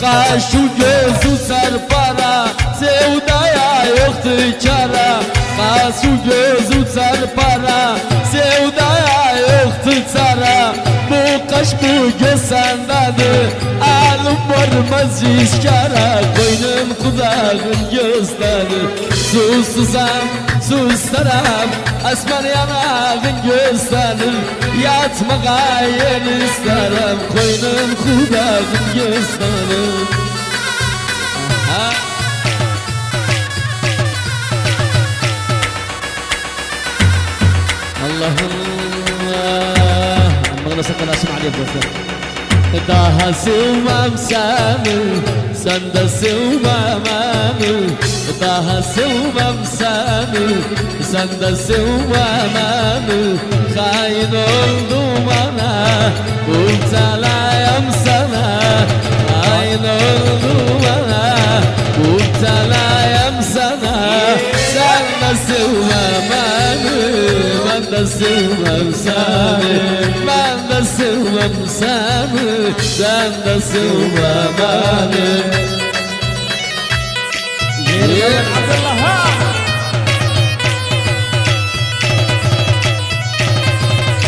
Kaşu gözü sarpara, sevdaya yoktu kara. Kaşu gözü sarpara, sevdaya yoktu çara. Bu kaş bu göz sendadır, alım varmaz işkara. Koynum kulağın gözleri, susuzam sustaram. Asman yanağın gösterir, yatmağa yer isterim. Koynum kulağın gösterir. Allah bana sakın asma عليه dostlar. Daha sevmem seni, sen de sevmem beni. Daha sevmem seni, sen de sevmem beni. Hain oldum bana, müptelayım sana. Hain oldum bana, müptelayım sana. Sen de sevmem beni, ben de sevmem seni. Ben de sevmem seni, sen de sevmem beni.